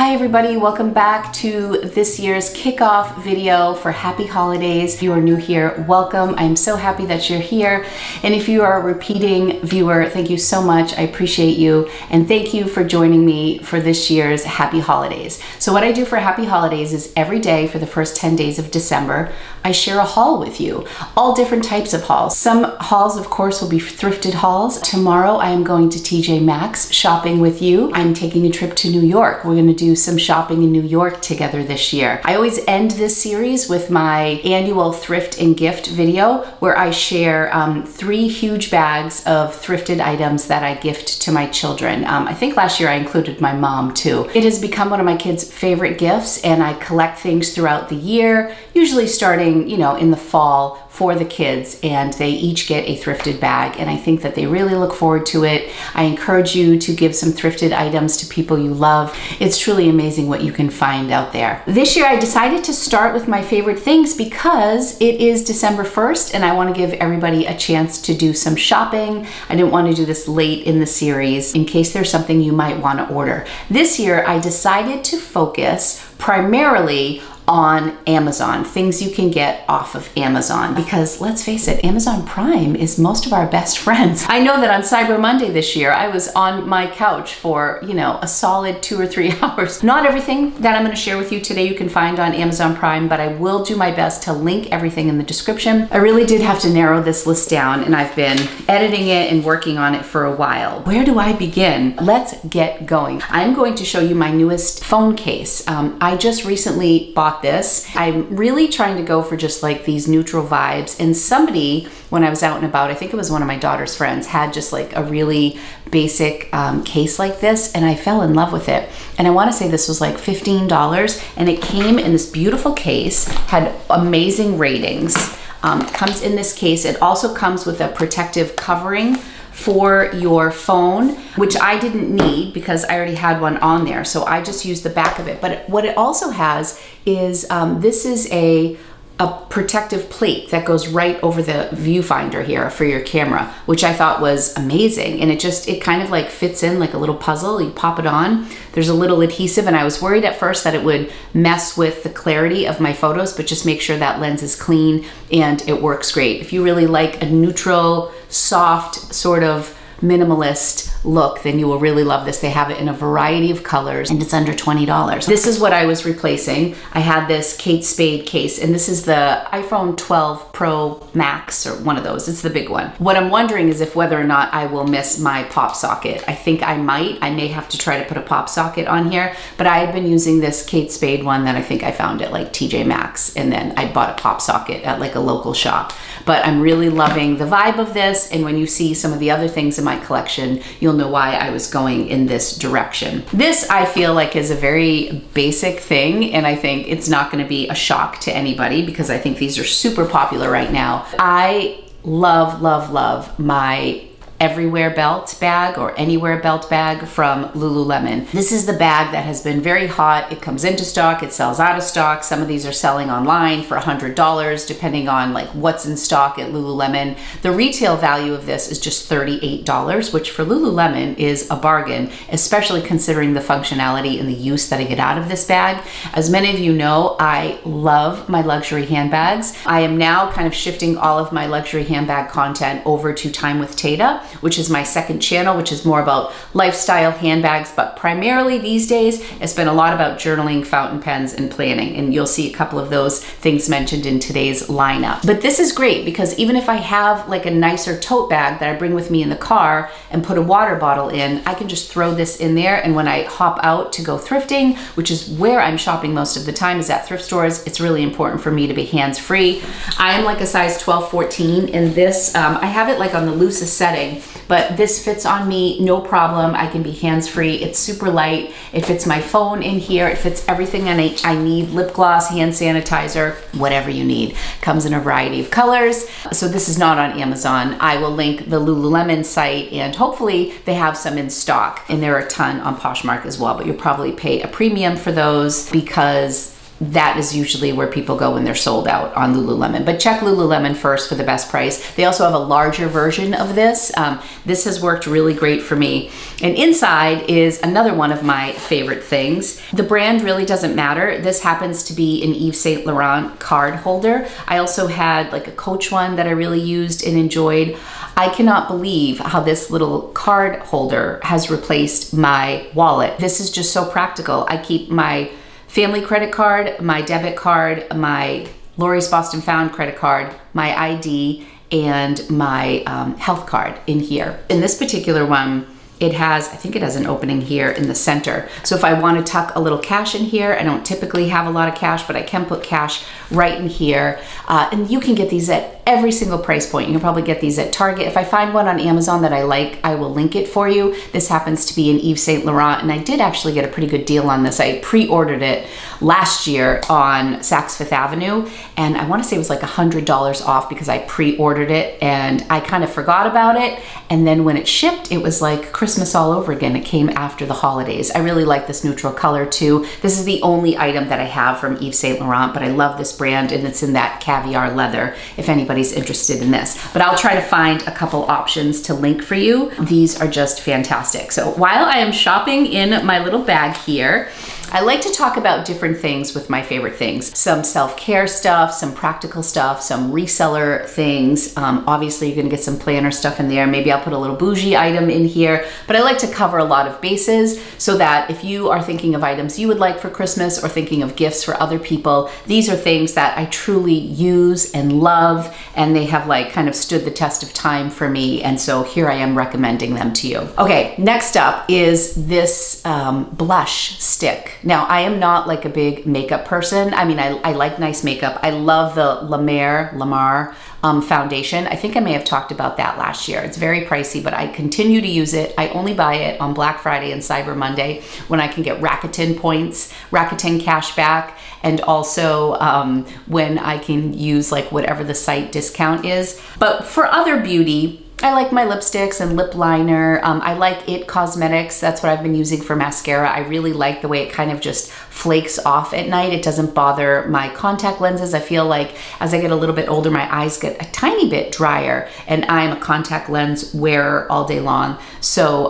Hi everybody, welcome back to this year's kickoff video for Happy Holidays. If you are new here, welcome. I'm so happy that you're here. And if you are a repeating viewer, thank you so much. I appreciate you. And thank you for joining me for this year's Happy Holidays. So what I do for Happy Holidays is every day for the first 10 days of December, I share a haul with you. All different types of hauls. Some hauls, of course, will be thrifted hauls. Tomorrow I am going to TJ Maxx shopping with you. I'm taking a trip to New York. We're going to do some shopping in New York together this year. I always end this series with my annual thrift and gift video where I share 3 huge bags of thrifted items that I gift to my children. I think last year I included my mom too. It has become one of my kids' favorite gifts, and I collect things throughout the year, usually starting, you know, in the fall for the kids, and they each get a thrifted bag, and I think that they really look forward to it. I encourage you to give some thrifted items to people you love. It's truly amazing what you can find out there. This year I decided to start with my favorite things because it is December 1st and I want to give everybody a chance to do some shopping. I didn't want to do this late in the series in case there's something you might want to order. This year I decided to focus primarily on Amazon, things you can get off of Amazon, because let's face it, Amazon Prime is most of our best friends. I know that on Cyber Monday this year, I was on my couch for, you know, a solid 2 or 3 hours. Not everything that I'm gonna share with you today you can find on Amazon Prime, but I will do my best to link everything in the description. I really did have to narrow this list down, and I've been editing it and working on it for a while. Where do I begin? Let's get going. I'm going to show you my newest phone case. I just recently bought this. I'm really trying to go for just like these neutral vibes, and somebody, when I was out and about, I think it was one of my daughter's friends, had just like a really basic case like this, and I fell in love with it. And I want to say this was like $15, and it came in this beautiful case, had amazing ratings, comes in this case. It also comes with a protective covering for your phone, which I didn't need because I already had one on there. So I just used the back of it. But what it also has is, this is a protective plate that goes right over the viewfinder here for your camera, which I thought was amazing. And it kind of like fits in like a little puzzle. You pop it on, there's a little adhesive, and I was worried at first that it would mess with the clarity of my photos, but just make sure that lens is clean and it works great. If you really like a neutral, soft, sort of minimalist look, then you will really love this. They have it in a variety of colors, and it's under $20. This is what I was replacing. I had this Kate Spade case, and this is the iPhone 12 Pro Max, or one of those. It's the big one. What I'm wondering is if whether or not I will miss my pop socket. I think I might. I may have to try to put a pop socket on here, but I had been using this Kate Spade one that I think I found at like TJ Maxx, and then I bought a pop socket at like a local shop. But I'm really loving the vibe of this, and when you see some of the other things in my collection, you'll know why I was going in this direction. This, I feel like, is a very basic thing, and I think it's not going to be a shock to anybody because I think these are super popular right now. I love, love, love my Everywhere belt bag, or Anywhere belt bag from Lululemon. This is the bag that has been very hot. It comes into stock, it sells out of stock. Some of these are selling online for $100, depending on like what's in stock at Lululemon. The retail value of this is just $38, which for Lululemon is a bargain, especially considering the functionality and the use that I get out of this bag. As many of you know, I love my luxury handbags. I am now kind of shifting all of my luxury handbag content over to Time with Tata, which is my second channel, which is more about lifestyle handbags, but primarily these days it's been a lot about journaling, fountain pens, and planning, and you'll see a couple of those things mentioned in today's lineup. But this is great because even if I have like a nicer tote bag that I bring with me in the car and put a water bottle in, I can just throw this in there, and when I hop out to go thrifting, which is where I'm shopping most of the time, is at thrift stores, it's really important for me to be hands-free. I'm like a size 12-14 in this. I have it like on the loosest setting, but this fits on me no problem. I can be hands-free. It's super light. It fits my phone in here. It fits everything I need, lip gloss, hand sanitizer, whatever you need. Comes in a variety of colors. So this is not on Amazon. I will link the Lululemon site, and hopefully they have some in stock, and there are a ton on Poshmark as well, but you'll probably pay a premium for those because that is usually where people go when they're sold out on Lululemon. But check Lululemon first for the best price. They also have a larger version of this. This has worked really great for me. And inside is another one of my favorite things. The brand really doesn't matter. This happens to be an Yves Saint Laurent card holder. I also had like a Coach one that I really used and enjoyed. I cannot believe how this little card holder has replaced my wallet. This is just so practical. I keep my family credit card, my debit card, my Lori's Boston Found credit card, my ID, and my health card in here. In this particular one, it has, I think it has an opening here in the center. So if I want to tuck a little cash in here, I don't typically have a lot of cash, but I can put cash right in here. And you can get these at every single price point. You can probably get these at Target. If I find one on Amazon that I like, I will link it for you. This happens to be an Yves Saint Laurent, and I did actually get a pretty good deal on this. I pre-ordered it last year on Saks Fifth Avenue, and I want to say it was like $100 off because I pre-ordered it, and I kind of forgot about it. And then when it shipped, it was like Christmas all over again. It came after the holidays. I really like this neutral color too. This is the only item that I have from Yves Saint Laurent, but I love this brand, and it's in that caviar leather if anybody's interested in this. But I'll try to find a couple options to link for you. These are just fantastic. So while I am shopping in my little bag here, I like to talk about different things with my favorite things. Some self-care stuff, some practical stuff, some reseller things. Obviously you're gonna get some planner stuff in there. Maybe I'll put a little bougie item in here, but I like to cover a lot of bases so that if you are thinking of items you would like for Christmas or thinking of gifts for other people, these are things that I truly use and love, and they have like kind of stood the test of time for me. And so here I am recommending them to you. Okay, next up is this blush stick. Now, I am not like a big makeup person. I mean, I like nice makeup. I love the La Mer foundation. I think I may have talked about that last year. It's very pricey, but I continue to use it. I only buy it on Black Friday and Cyber Monday when I can get Rakuten points, Rakuten cash back, and also when I can use like whatever the site discount is. But for other beauty, I like my lipsticks and lip liner. I like IT Cosmetics. That's what I've been using for mascara. I really like the way it kind of just flakes off at night. It doesn't bother my contact lenses. I feel like as I get a little bit older, my eyes get a tiny bit drier, and I'm a contact lens wearer all day long. So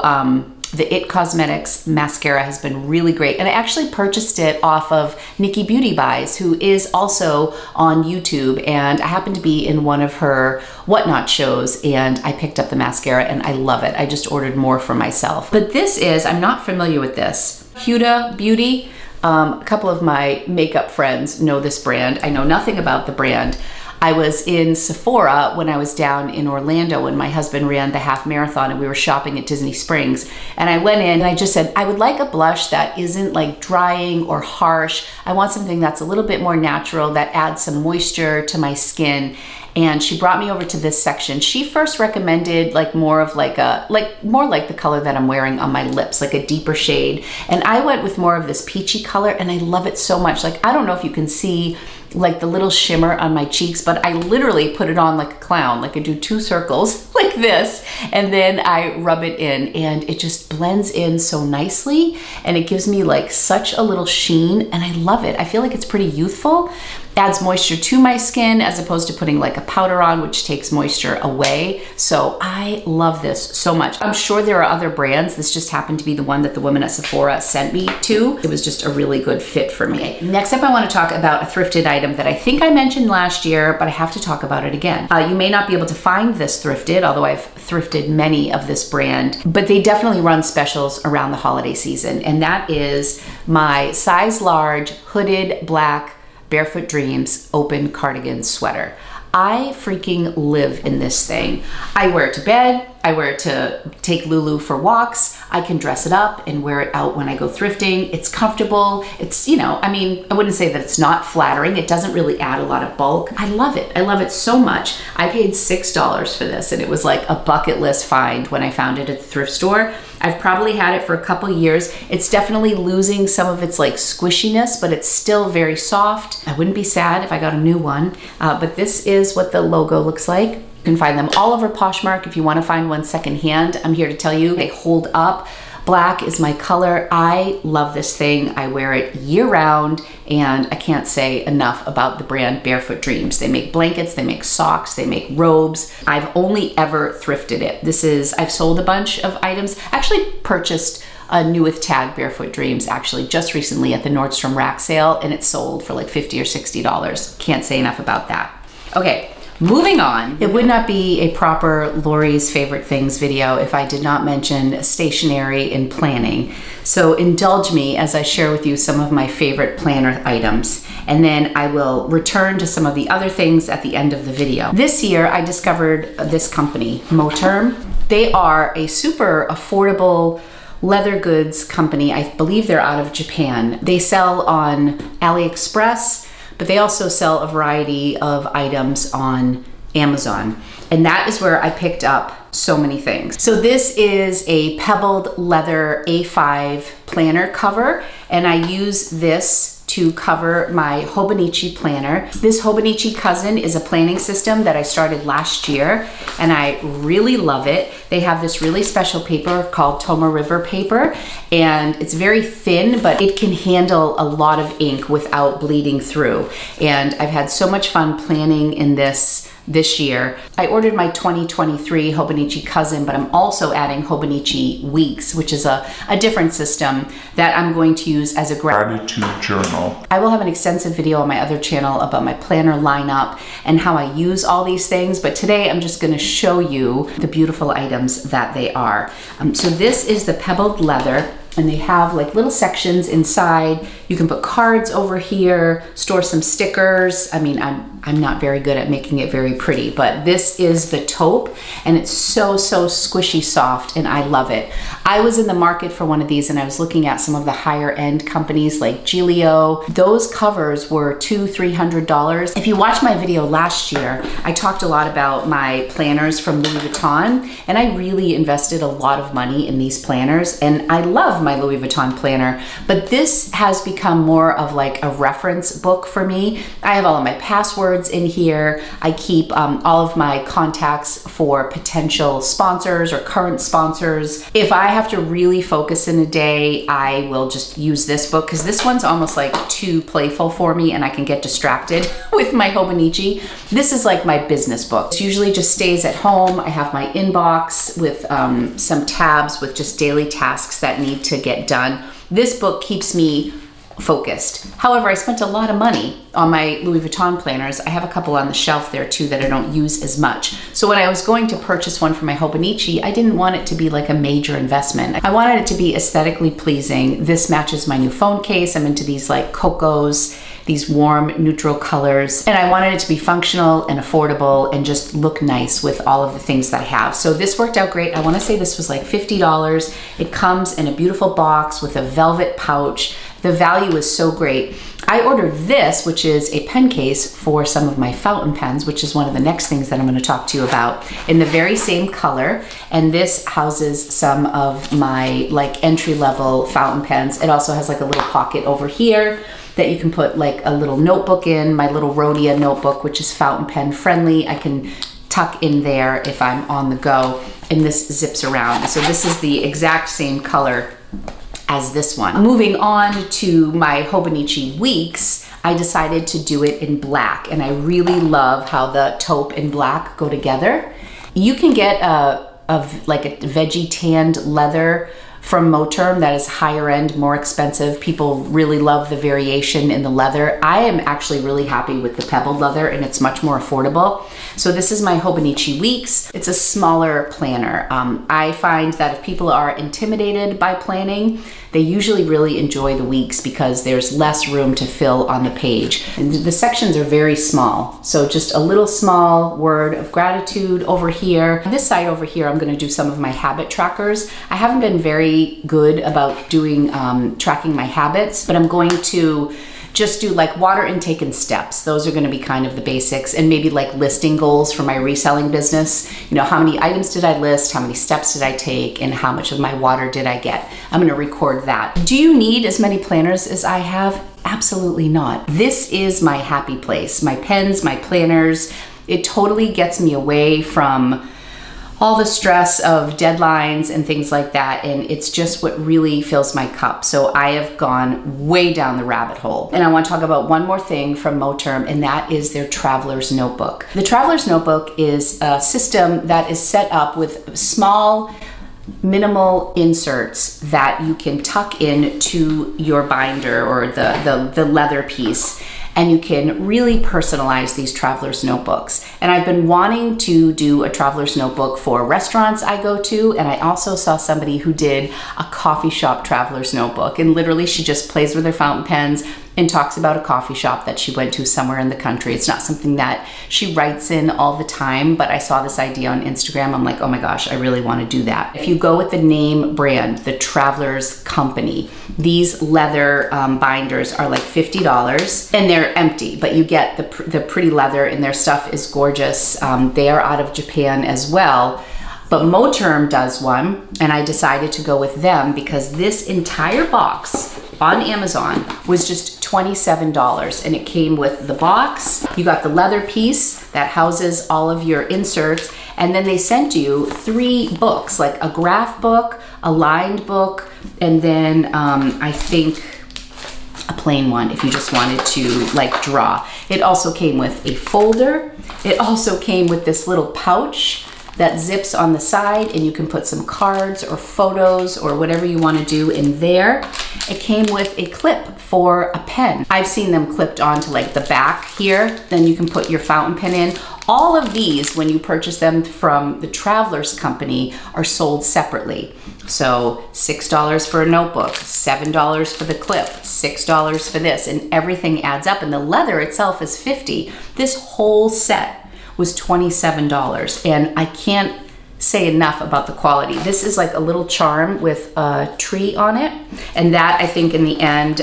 the IT Cosmetics mascara has been really great. And I actually purchased it off of Nikki Beauty Buys, who is also on YouTube. And I happened to be in one of her Whatnot shows, and I picked up the mascara and I love it. I just ordered more for myself. But this is, I'm not familiar with this, Huda Beauty. A couple of my makeup friends know this brand. I know nothing about the brand. I was in Sephora when I was down in Orlando when my husband ran the half marathon and we were shopping at Disney Springs. And I went in and I just said, I would like a blush that isn't like drying or harsh. I want something that's a little bit more natural, that adds some moisture to my skin. And she brought me over to this section. She first recommended like more of like a, more like the color that I'm wearing on my lips, like a deeper shade. And I went with more of this peachy color, and I love it so much. Like, I don't know if you can see like the little shimmer on my cheeks, but I literally put it on like a clown. Like I do 2 circles like this, and then I rub it in, and it just blends in so nicely, and it gives me like such a little sheen, and I love it. I feel like it's pretty youthful. Adds moisture to my skin as opposed to putting like a powder on, which takes moisture away. So I love this so much. I'm sure there are other brands. This just happened to be the one that the woman at Sephora sent me to. It was just a really good fit for me. Okay, next up, I want to talk about a thrifted item that I think I mentioned last year, but I have to talk about it again. You may not be able to find this thrifted, although I've thrifted many of this brand, but they definitely run specials around the holiday season. And that is my size large hooded black Barefoot Dreams open cardigan sweater. I freaking live in this thing. I wear it to bed. I wear it to take Lulu for walks. I can dress it up and wear it out when I go thrifting. It's comfortable. It's, you know, I mean, I wouldn't say that it's not flattering. It doesn't really add a lot of bulk. I love it. I love it so much. I paid $6 for this, and it was like a bucket list find when I found it at the thrift store. I've probably had it for a couple years. It's definitely losing some of its like squishiness, but it's still very soft. I wouldn't be sad if I got a new one, but this is what the logo looks like. You can find them all over Poshmark if you want to find one secondhand. I'm here to tell you they hold up. Black is my color. I love this thing. I wear it year round, and I can't say enough about the brand Barefoot Dreams. They make blankets, they make socks, they make robes. I've only ever thrifted it. I've sold a bunch of items. I actually purchased a new with tag Barefoot Dreams actually just recently at the Nordstrom rack sale, and it sold for like $50 or $60. Can't say enough about that. Okay, moving on. It would not be a proper Lori's Favorite Things video if I did not mention stationery and planning. So indulge me as I share with you some of my favorite planner items, and then I will return to some of the other things at the end of the video. This year I discovered this company, Moterm. They are a super affordable leather goods company. I believe they're out of Japan. They sell on AliExpress, but they also sell a variety of items on Amazon. And that is where I picked up so many things. So this is a pebbled leather A5 planner cover, and I use this to cover my Hobonichi planner. This Hobonichi Cousin is a planning system that I started last year, and I really love it. They have this really special paper called Toma River paper, and it's very thin, but it can handle a lot of ink without bleeding through. And I've had so much fun planning in this year. I ordered my 2023 Hobonichi Cousin, but I'm also adding Hobonichi Weeks, which is a different system that I'm going to use as a gratitude journal. I will have an extensive video on my other channel about my planner lineup and how I use all these things, but today I'm just gonna show you the beautiful items that they are. So this is the pebbled leather, and they have like little sections inside. You can put cards over here, store some stickers. I mean, I'm not very good at making it very pretty, but this is the taupe, and it's so squishy soft, and I love it. I was in the market for one of these, and I was looking at some of the higher end companies like Giglio. Those covers were $200–300. If you watched my video last year, I talked a lot about my planners from Louis Vuitton, and I really invested a lot of money in these planners, and I love my Louis Vuitton planner, but this has become more of like a reference book for me. I have all of my passwords in here. I keep all of my contacts for potential sponsors or current sponsors. If I have to really focus in a day, I will just use this book, because this one's almost like too playful for me and I can get distracted with my Hobonichi. This is like my business book. It usually just stays at home. I have my inbox with some tabs with just daily tasks that need to get done. This book keeps me focused. However, I spent a lot of money on my Louis Vuitton planners. I have a couple on the shelf there too that I don't use as much. So when I was going to purchase one for my Hobonichi, I didn't want it to be like a major investment. I wanted it to be aesthetically pleasing. This matches my new phone case. I'm into these like cocos, these warm neutral colors, and I wanted it to be functional and affordable and just look nice with all of the things that I have. So this worked out great. I want to say this was like $50. It comes in a beautiful box with a velvet pouch. The value is so great. I ordered this, which is a pen case for some of my fountain pens, which is one of the next things that I'm going to talk to you about, in the very same color. And this houses some of my like entry-level fountain pens. It also has like a little pocket over here that you can put like a little notebook in, my little Rhodia notebook, which is fountain pen friendly. I can tuck in there if I'm on the go, and this zips around. So this is the exact same color as this one. Moving on to my Hobonichi Weeks, I decided to do it in black, and I really love how the taupe and black go together. You can get like a veggie tanned leather from Moterm that is higher end, more expensive. People really love the variation in the leather. I am actually really happy with the pebbled leather, and it's much more affordable. So this is my Hobonichi Weeks. It's a smaller planner. I find that if people are intimidated by planning, they usually really enjoy the Weeks because there's less room to fill on the page. And the sections are very small. So just a little small word of gratitude over here. This side over here, I'm gonna do some of my habit trackers. I haven't been very good about doing tracking my habits, but I'm going to just do like water intake and steps. Those are gonna be kind of the basics, and maybe like listing goals for my reselling business. You know, how many items did I list? How many steps did I take? And how much of my water did I get? I'm gonna record that. Do you need as many planners as I have? Absolutely not. This is my happy place. My pens, my planners, it totally gets me away from all the stress of deadlines and things like that, and it's just what really fills my cup. So I have gone way down the rabbit hole. And I want to talk about one more thing from Moterm, and that is their Traveler's Notebook. The Traveler's Notebook is a system that is set up with small, minimal inserts that you can tuck into your binder or the leather piece, and you can really personalize these traveler's notebooks. And I've been wanting to do a traveler's notebook for restaurants I go to, and I also saw somebody who did a coffee shop traveler's notebook, and literally she just plays with her fountain pens and talks about a coffee shop that she went to somewhere in the country. It's not something that she writes in all the time, but I saw this idea on Instagram. I'm like, oh my gosh, I really want to do that. If you go with the name brand, the Travelers Company, these leather binders are like $50, and they're empty, but you get the pretty leather, and their stuff is gorgeous. They are out of Japan as well. But Moterm does one, and I decided to go with them because this entire box on Amazon was just $27, and it came with the box. You got the leather piece that houses all of your inserts, and then they sent you 3 books, like a graph book, a lined book, and then I think a plain one if you just wanted to like draw. It also came with a folder. It also came with this little pouch that zips on the side, and you can put some cards or photos or whatever you want to do in there. It came with a clip for a pen. I've seen them clipped onto like the back here. Then you can put your fountain pen in. All of these, when you purchase them from the Travelers Company, are sold separately. So $6 for a notebook, $7 for the clip, $6 for this, and everything adds up, and the leather itself is $50. This whole set was $27, and I can't say enough about the quality. This is like a little charm with a tree on it, and that I think in the end,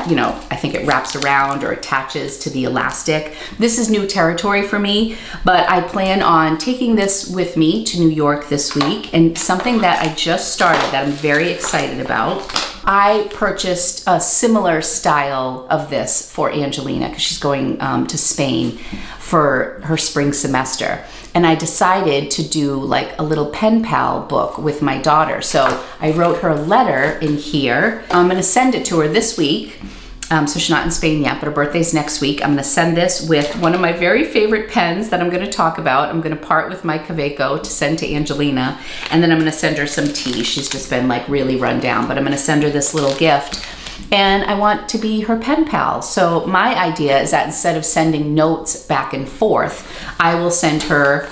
you know, I think it wraps around or attaches to the elastic. This is new territory for me, but I plan on taking this with me to New York this week, and something that I just started that I'm very excited about. I purchased a similar style of this for Angelina because she's going to Spain for her spring semester. And I decided to do like a little pen pal book with my daughter. So I wrote her a letter in here. I'm gonna send it to her this week. So she's not in Spain yet, but her birthday's next week. I'm gonna send this with one of my very favorite pens that I'm gonna talk about. I'm gonna part with my Kaweco to send to Angelina, and then I'm gonna send her some tea. She's just been like really run down, but I'm gonna send her this little gift, and I want to be her pen pal. So my idea is that instead of sending notes back and forth, I will send her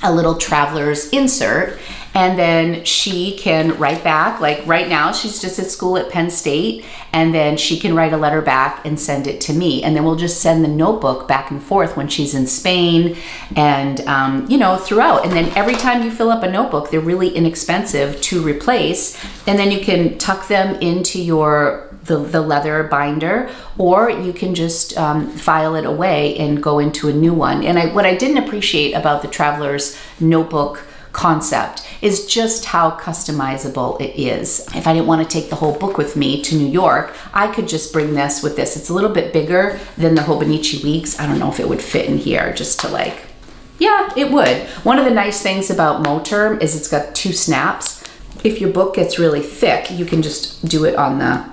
a little traveler's insert, and then she can write back. Like right now, she's just at school at Penn State, and then she can write a letter back and send it to me. And then we'll just send the notebook back and forth when she's in Spain and, you know, throughout. And then every time you fill up a notebook, they're really inexpensive to replace. And then you can tuck them into the leather binder, or you can just file it away and go into a new one. And what I didn't appreciate about the Traveler's Notebook concept is just how customizable it is. If I didn't want to take the whole book with me to New York, I could just bring this with this. It's a little bit bigger than the Hobonichi Weeks. I don't know if it would fit in here just to like, yeah, it would. One of the nice things about Moterm is it's got 2 snaps. If your book gets really thick, you can just do it on the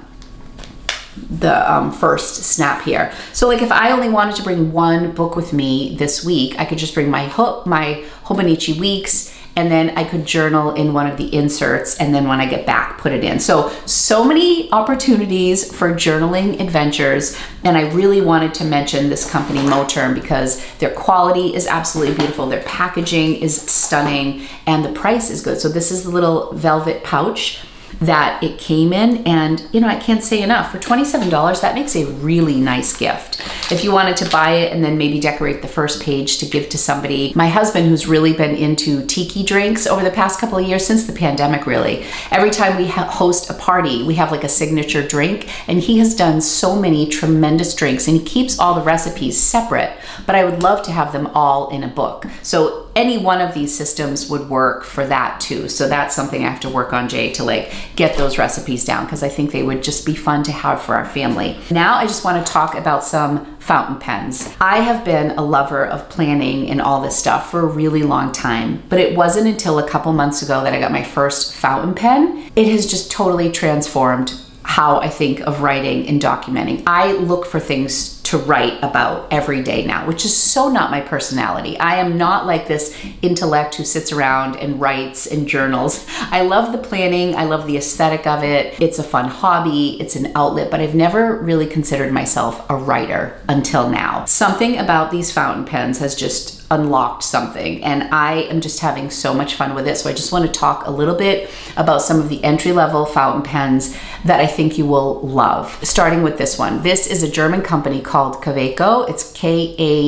first snap here. So like if I only wanted to bring one book with me this week, I could just bring my Hobonichi Weeks, and then I could journal in one of the inserts, and then when I get back, put it in. So many opportunities for journaling adventures, and I really wanted to mention this company, Moterm, because their quality is absolutely beautiful, their packaging is stunning, and the price is good. So this is the little velvet pouch that it came in, and you know, I can't say enough. For $27, that makes a really nice gift. If you wanted to buy it and then maybe decorate the first page to give to somebody. My husband, who's really been into tiki drinks over the past couple of years, since the pandemic really, every time we host a party, we have like a signature drink, and he has done so many tremendous drinks, and he keeps all the recipes separate, but I would love to have them all in a book. So any one of these systems would work for that too. So that's something I have to work on, Jay, to like get those recipes down because I think they would just be fun to have for our family. Now I just want to talk about some fountain pens. I have been a lover of planning and all this stuff for a really long time, but it wasn't until a couple months ago that I got my first fountain pen. It has just totally transformed how I think of writing and documenting. I look for things to write about every day now, which is so not my personality. I am not like this intellect who sits around and writes and journals. I love the planning, I love the aesthetic of it. It's a fun hobby, it's an outlet, but I've never really considered myself a writer until now. Something about these fountain pens has just unlocked something, and I am just having so much fun with it. So I just want to talk a little bit about some of the entry-level fountain pens that I think you will love. Starting with this one. This is a German company called Kaweco. It's Kaweco.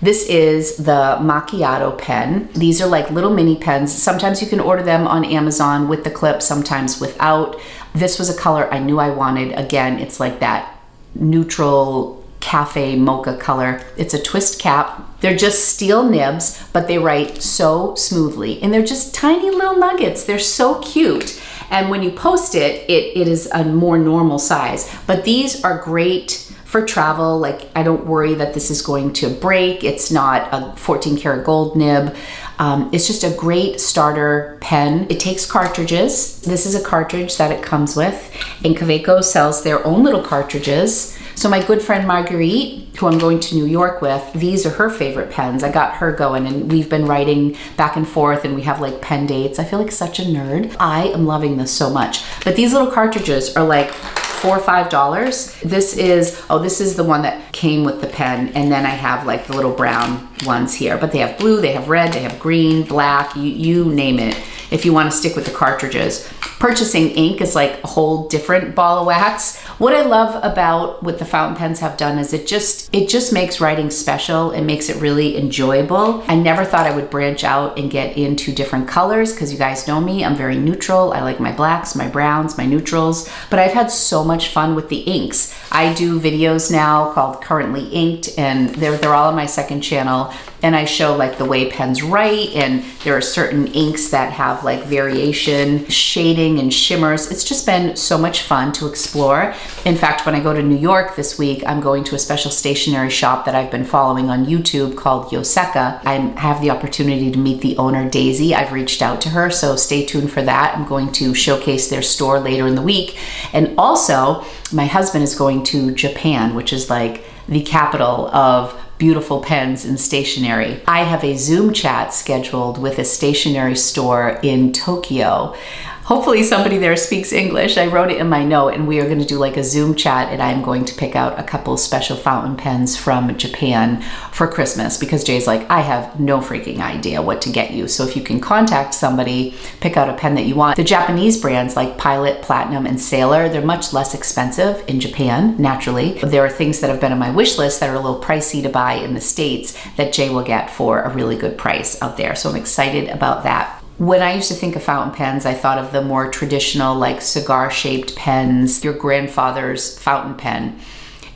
This is the macchiato pen. These are like little mini pens. Sometimes you can order them on Amazon with the clip, sometimes without. This was a color I knew I wanted. Again, it's like that neutral cafe mocha color. It's a twist cap. They're just steel nibs, but they write so smoothly, and they're just tiny little nuggets. They're so cute. And when you post it, it is a more normal size. But these are great for travel. Like, I don't worry that this is going to break. It's not a 14 karat gold nib. It's just a great starter pen. It takes cartridges. This is a cartridge that it comes with, and Kaweco sells their own little cartridges. So my good friend Marguerite, who I'm going to New York with, these are her favorite pens. I got her going, and we've been writing back and forth, and we have like pen dates. I feel like such a nerd. I am loving this so much. But these little cartridges are like $4 or $5. This is the one that came with the pen, and then I have like the little brown ones here. But they have blue, they have red, they have green, black, you name it, if you want to stick with the cartridges. Purchasing ink is like a whole different ball of wax. What I love about what the fountain pens have done is it just makes writing special. It makes it really enjoyable. I never thought I would branch out and get into different colors, because you guys know me, I'm very neutral. I like my blacks, my browns, my neutrals, but I've had so much fun with the inks. I do videos now called Currently Inked, and they're all on my second channel, and I show like the way pens write, and there are certain inks that have like variation, shading and shimmers. It's just been so much fun to explore. In fact, when I go to New York this week, I'm going to a special stationery shop that I've been following on YouTube called Yoseka. I have the opportunity to meet the owner, Daisy. I've reached out to her, so stay tuned for that. I'm going to showcase their store later in the week. And also, my husband is going to Japan, which is like the capital of beautiful pens and stationery. I have a Zoom chat scheduled with a stationery store in Tokyo. Hopefully somebody there speaks English. I wrote it in my note, and we are going to do like a Zoom chat, and I'm going to pick out a couple special fountain pens from Japan for Christmas, because Jay's like, I have no freaking idea what to get you. So if you can contact somebody, pick out a pen that you want. The Japanese brands like Pilot, Platinum, and Sailor, they're much less expensive in Japan, naturally. There are things that have been on my wish list that are a little pricey to buy in the States that Jay will get for a really good price out there. So I'm excited about that. When I used to think of fountain pens, I thought of the more traditional, like cigar-shaped pens, your grandfather's fountain pen.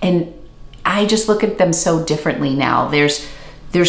And I just look at them so differently now. There's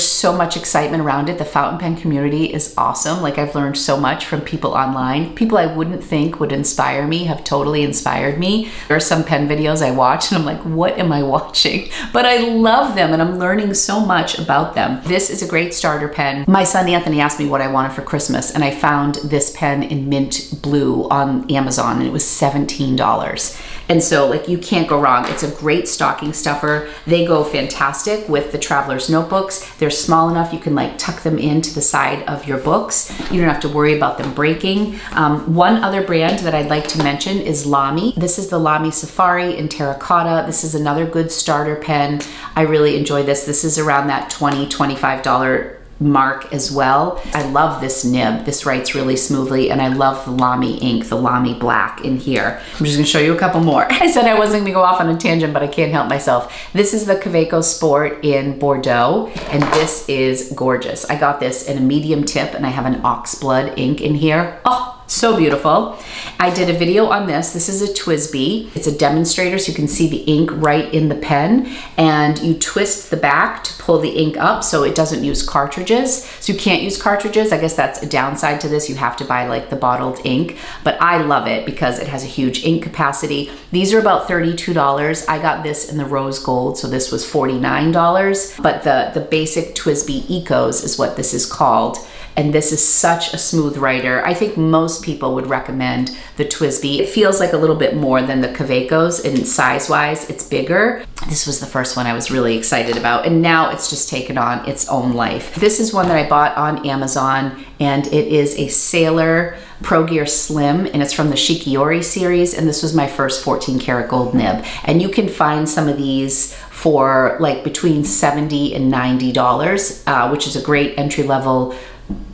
so much excitement around it. The fountain pen community is awesome. Like, I've learned so much from people online. People I wouldn't think would inspire me have totally inspired me. There are some pen videos I watch and I'm like, what am I watching? But I love them, and I'm learning so much about them. This is a great starter pen. My son Anthony asked me what I wanted for Christmas, and I found this pen in mint blue on Amazon, and it was $17. And so, like, you can't go wrong. It's a great stocking stuffer. They go fantastic with the traveler's notebooks. They're small enough you can like tuck them into the side of your books. You don't have to worry about them breaking. One other brand that I'd like to mention is Lamy. This is the Lamy Safari in terracotta. This is another good starter pen. I really enjoy this. This is around that $20, $25 mark as well. I love this nib. This writes really smoothly, and I love the Lamy ink, the Lamy black in here. I'm just gonna show you a couple more. I said I wasn't gonna go off on a tangent, but I can't help myself. This is the Kaweco Sport in Bordeaux, and this is gorgeous. I got this in a medium tip, and I have an oxblood ink in here. Oh, So beautiful. I did a video on this. This is a TWSBI. It's a demonstrator, so you can see the ink right in the pen, and you twist the back to pull the ink up so it doesn't use cartridges. So you can't use cartridges. I guess that's a downside to this. You have to buy like the bottled ink, but I love it because it has a huge ink capacity. These are about $32. I got this in the rose gold, so this was $49, but the basic TWSBI Ecos is what this is called. And this is such a smooth writer. I think most people would recommend the TWSBI. It feels like a little bit more than the Kawecos, and size-wise, it's bigger. This was the first one I was really excited about, and now it's just taken on its own life. This is one that I bought on Amazon, and it is a Sailor Pro Gear Slim, and it's from the Shikiori series, and this was my first 14 karat gold nib. And you can find some of these for like between $70 and $90, which is a great entry-level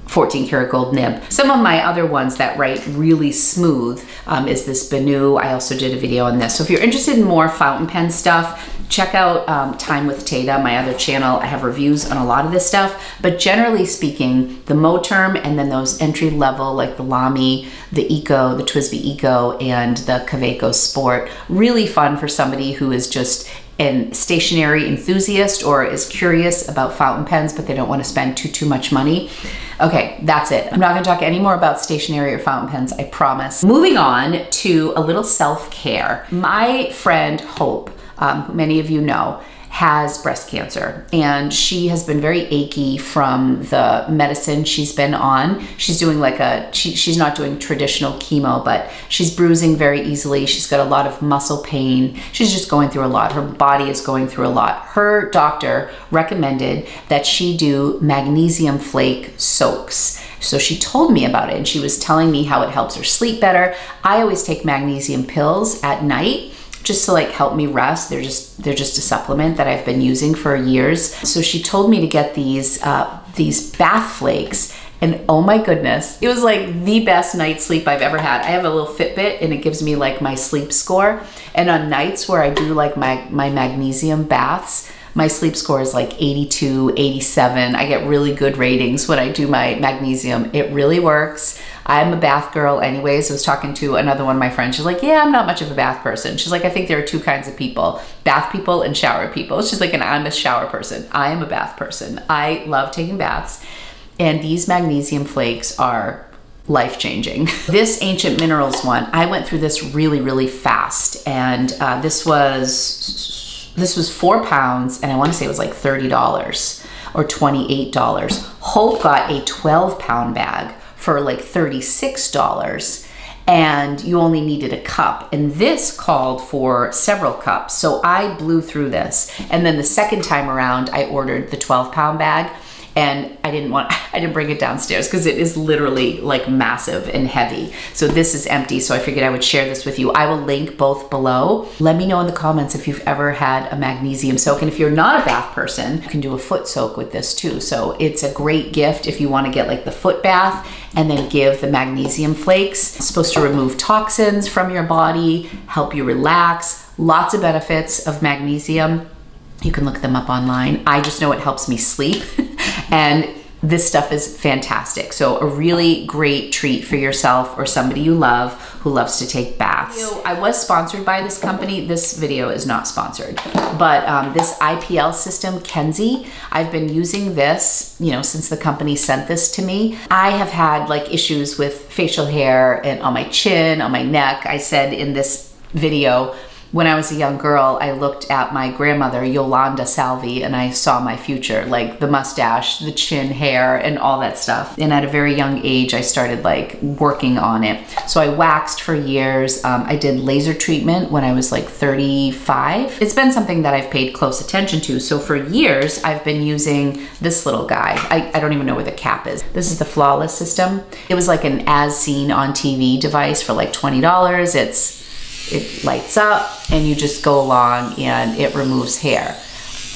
14 karat gold nib. Some of my other ones that write really smooth is this Vendoo. I also did a video on this. So if you're interested in more fountain pen stuff, check out Time with Tata, my other channel. I have reviews on a lot of this stuff, but generally speaking, the Moterm and then those entry level like the Lamy, the Eco, the TWSBI Eco, and the Kaweco Sport, really fun for somebody who is just a stationery enthusiast or is curious about fountain pens, but they don't want to spend too much money. Okay, that's it. I'm not going to talk any more about stationery or fountain pens, I promise. Moving on to a little self-care. My friend Hope, who many of you know, has breast cancer, and she has been very achy from the medicine she's been on. She's doing like she's not doing traditional chemo, but she's bruising very easily. She's got a lot of muscle pain. She's just going through a lot. Her body is going through a lot. Her doctor recommended that she do magnesium flake soaks. So she told me about it, and she was telling me how it helps her sleep better. I always take magnesium pills at night just to like help me rest. They're just a supplement that I've been using for years. So she told me to get these bath flakes, and oh my goodness, it was like the best night's sleep I've ever had. I have a little Fitbit, and it gives me like my sleep score. And on nights where I do like my magnesium baths, my sleep score is like 82, 87. I get really good ratings when I do my magnesium. It really works. I'm a bath girl anyways. I was talking to another one of my friends. She's like, yeah, I'm not much of a bath person. She's like, I think there are two kinds of people, bath people and shower people. She's like, and I'm a shower person. I am a bath person. I love taking baths. And these magnesium flakes are life-changing. This Ancient Minerals one, I went through this really fast. And this was 4 pounds, and I want to say it was like $30 or $28. Hope got a 12-pound bag for like $36, and you only needed a cup. And this called for several cups. So I blew through this. And then the second time around, I ordered the 12-pound bag, and I didn't bring it downstairs because it is literally like massive and heavy. So this is empty, so I figured I would share this with you. I will link both below. Let me know in the comments if you've ever had a magnesium soak, and if you're not a bath person, you can do a foot soak with this too. So it's a great gift if you want to get like the foot bath and then give the magnesium flakes. It's supposed to remove toxins from your body, help you relax. Lots of benefits of magnesium. You can look them up online. I just know it helps me sleep, and this stuff is fantastic. So a really great treat for yourself or somebody you love who loves to take baths. I was sponsored by this company. This video is not sponsored, but this IPL system, KENZZI, I've been using this, you know, since the company sent this to me. I have had like issues with facial hair and on my chin, on my neck. I said in this video, when I was a young girl, I looked at my grandmother, Yolanda Salvi, and I saw my future, like the mustache, the chin hair, and all that stuff. And at a very young age, I started like working on it. So I waxed for years. I did laser treatment when I was like 35. It's been something that I've paid close attention to. So for years, I've been using this little guy. I don't even know where the cap is. This is the Flawless system. It was like an as seen on TV device for like $20. It lights up and you just go along and it removes hair.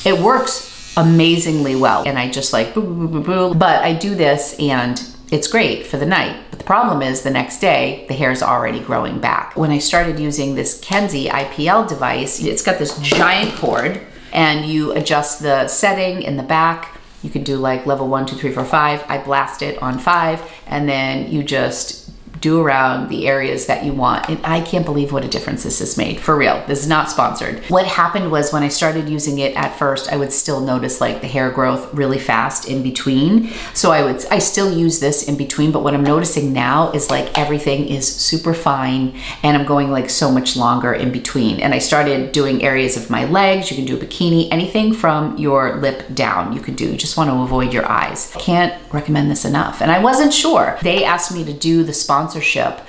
It works amazingly well, and I just like boo, boo, boo, boo, boo. But I do this and it's great for the night. But the problem is the next day, the hair is already growing back. When I started using this KENZZI IPL device, it's got this giant cord, and you adjust the setting in the back. You can do like level 1, 2, 3, 4, 5. I blast it on 5, and then you just do around the areas that you want. And I can't believe what a difference this has made, for real. This is not sponsored. What happened was when I started using it at first, I would still notice like the hair growth really fast in between. So I still use this in between, but what I'm noticing now is like everything is super fine and I'm going like so much longer in between. And I started doing areas of my legs. You can do a bikini, anything from your lip down you can do. You just want to avoid your eyes. I can't recommend this enough. And I wasn't sure. They asked me to do the sponsorship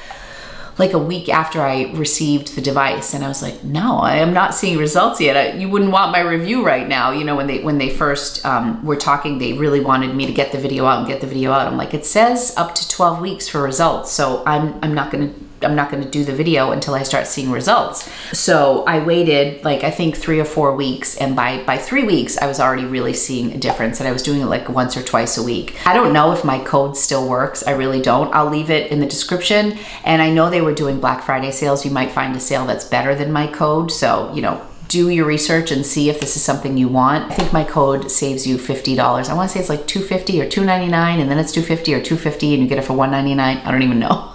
like a week after I received the device. And I was like, no, I am not seeing results yet. You wouldn't want my review right now. You know, when they first were talking, they really wanted me to get the video out and get the video out. I'm like, it says up to 12 weeks for results. So I'm not gonna do the video until I start seeing results. So I waited like, I think 3 or 4 weeks. And by 3 weeks, I was already really seeing a difference, and I was doing it like once or twice a week. I don't know if my code still works. I really don't. I'll leave it in the description. And I know they were doing Black Friday sales. You might find a sale that's better than my code. So, you know, do your research and see if this is something you want. I think my code saves you $50. I wanna say it's like $250 or $299, and then it's $250 or $250 and you get it for $199. I don't even know.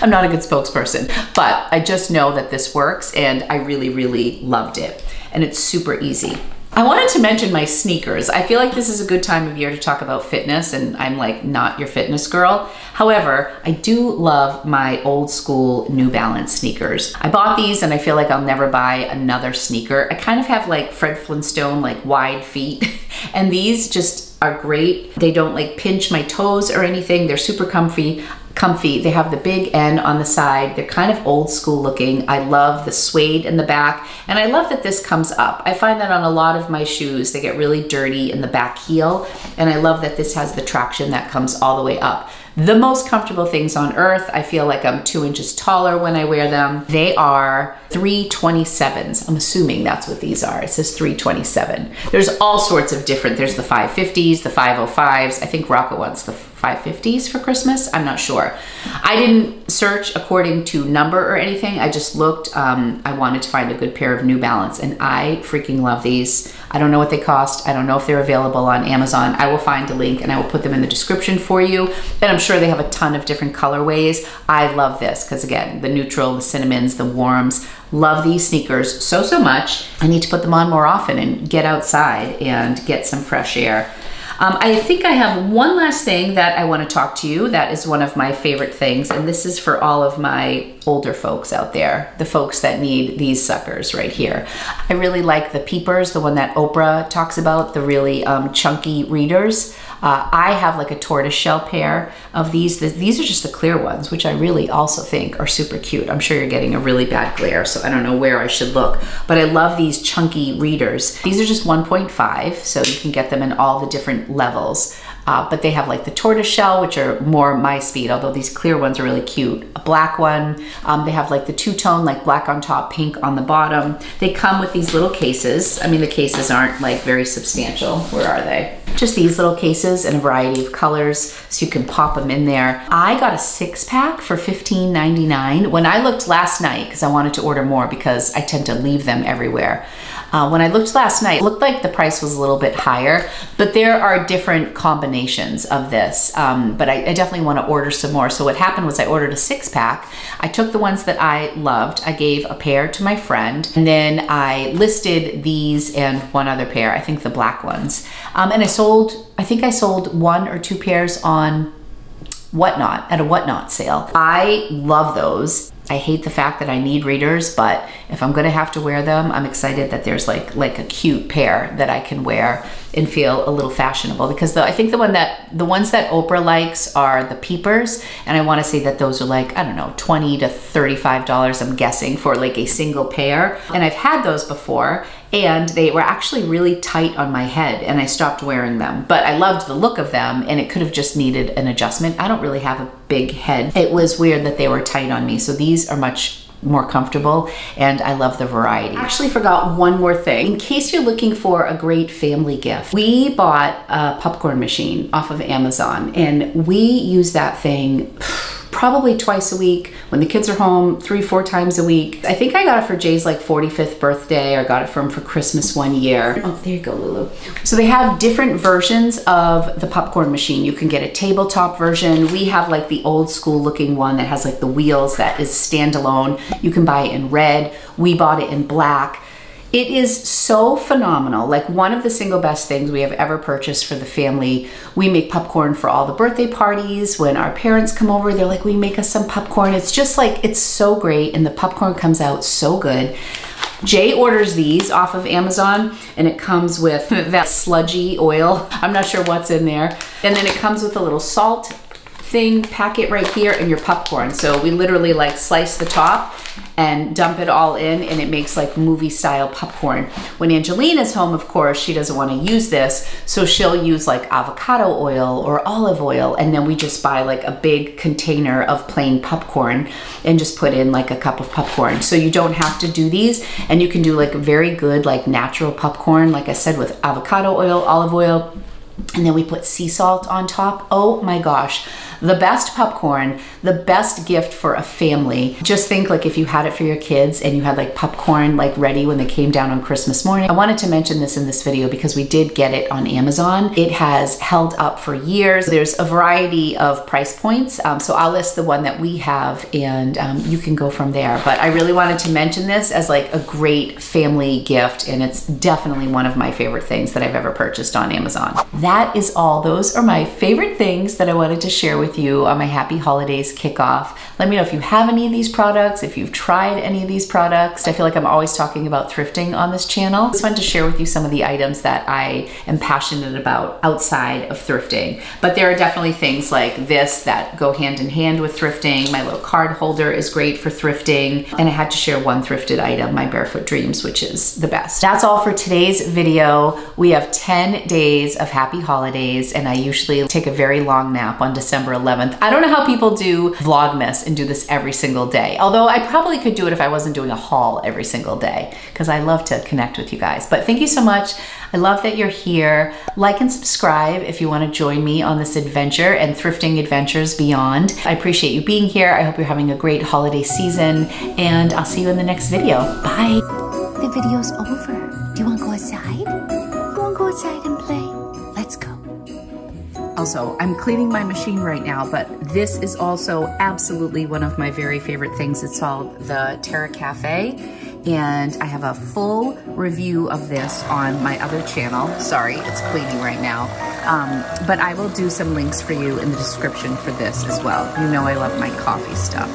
I'm not a good spokesperson, but I just know that this works and I really, really loved it. And it's super easy. I wanted to mention my sneakers. I feel like this is a good time of year to talk about fitness, and I'm like not your fitness girl. However, I do love my old school New Balance sneakers. I bought these and I feel like I'll never buy another sneaker. I kind of have like Fred Flintstone, like wide feet, and these just are great. They don't like pinch my toes or anything. They're super comfy. They have the big N on the side. They're kind of old school looking. I love the suede in the back, and I love that this comes up. I find that on a lot of my shoes, they get really dirty in the back heel, and I love that this has the traction that comes all the way up. The most comfortable things on earth. I feel like I'm 2 inches taller when I wear them. They are 327s. I'm assuming that's what these are. It says 327. There's all sorts of different, there's the 550s, the 505s. I think Rocco wants the 550s for Christmas. I'm not sure. I didn't search according to number or anything. I just looked. I wanted to find a good pair of New Balance, and I freaking love these. I don't know what they cost. I don't know if they're available on Amazon. I will find a link and I will put them in the description for you. And I'm sure they have a ton of different colorways. I love this because, again, the neutral, the cinnamons, the warms. Love these sneakers so, so much. I need to put them on more often and get outside and get some fresh air. I think I have one last thing that I want to talk to you. That is one of my favorite things, and this is for all of my older folks out there, the folks that need these suckers right here. I really like the peepers, the one that Oprah talks about, the really chunky readers. I have like a tortoiseshell pair of these. These are just the clear ones, which I really also think are super cute. I'm sure you're getting a really bad glare, so I don't know where I should look, but I love these chunky readers. These are just 1.5, so you can get them in all the different levels. But they have like the tortoiseshell, which are more my speed, although these clear ones are really cute. A black one, they have like the two-tone, like black on top, pink on the bottom. They come with these little cases. I mean, the cases aren't like very substantial. Where are they? Just these little cases in a variety of colors, so you can pop them in there. I got a 6-pack for $15.99. When I looked last night, because I wanted to order more because I tend to leave them everywhere. When I looked last night, it looked like the price was a little bit higher, but there are different combinations of this. But I definitely want to order some more. So what happened was I ordered a 6-pack. I took the ones that I loved. I gave a pair to my friend, and then I listed these and one other pair, I think the black ones. And I think I sold 1 or 2 pairs on Whatnot, at a Whatnot sale. I love those. I hate the fact that I need readers, but if I'm gonna have to wear them, I'm excited that there's like a cute pair that I can wear and feel a little fashionable, because I think the ones that Oprah likes are the peepers, and I want to say that those are like, I don't know, $20 to $35, I'm guessing, for like a single pair. And I've had those before, and they were actually really tight on my head, and I stopped wearing them. But I loved the look of them, and it could have just needed an adjustment. I don't really have a big head. It was weird that they were tight on me, so these are much more comfortable, and I love the variety. I actually forgot one more thing. In case you're looking for a great family gift, we bought a popcorn machine off of Amazon, and we use that thing probably twice a week. When the kids are home, 3-4 times a week. I think I got it for Jay's like 45th birthday, or got it for him for Christmas one year. Oh, there you go, Lulu. So they have different versions of the popcorn machine. You can get a tabletop version. We have like the old school looking one that has like the wheels that is standalone. You can buy it in red. We bought it in black. It is so phenomenal. Like one of the single best things we have ever purchased for the family. We make popcorn for all the birthday parties. When our parents come over, they're like, "We make us some popcorn." It's just like, it's so great, and the popcorn comes out so good. Jay orders these off of Amazon, and it comes with that sludgy oil. I'm not sure what's in there. And then it comes with a little salt thing, packet right here, and your popcorn. So we literally like slice the top and dump it all in, and it makes like movie style popcorn. When Angelina's home, of course, she doesn't want to use this, so she'll use like avocado oil or olive oil, and then we just buy like a big container of plain popcorn and just put in like a cup of popcorn. So you don't have to do these, and you can do like very good like natural popcorn, like I said, with avocado oil, olive oil, and then we put sea salt on top. Oh my gosh, the best popcorn, the best gift for a family. Just think like if you had it for your kids and you had like popcorn like ready when they came down on Christmas morning. I wanted to mention this in this video because we did get it on Amazon. It has held up for years. There's a variety of price points. So I'll list the one that we have, and you can go from there. But I really wanted to mention this as like a great family gift, and it's definitely one of my favorite things that I've ever purchased on Amazon. That is all. Those are my favorite things that I wanted to share with you on my Happy Holidays kickoff. Let me know if you have any of these products, if you've tried any of these products. I feel like I'm always talking about thrifting on this channel. It's fun to share with you some of the items that I am passionate about outside of thrifting. But there are definitely things like this that go hand in hand with thrifting. My little card holder is great for thrifting. And I had to share one thrifted item, my Barefoot Dreams, which is the best. That's all for today's video. We have 10 days of Happy Holidays, and I usually take a very long nap on December 11th. I don't know how people do Vlogmas and do this every single day, although I probably could do it if I wasn't doing a haul every single day, because I love to connect with you guys. But thank you so much. I love that you're here. Like and subscribe if you want to join me on this adventure and thrifting adventures beyond. I appreciate you being here. I hope you're having a great holiday season, and I'll see you in the next video. Bye. The video's over. Do you want to go outside? You want to go outside and play? Let's go. Also, I'm cleaning my machine right now, but this is also absolutely one of my very favorite things. It's called the Terra Kaffe, and I have a full review of this on my other channel. Sorry, it's cleaning right now. But I will do some links for you in the description for this as well. You know I love my coffee stuff.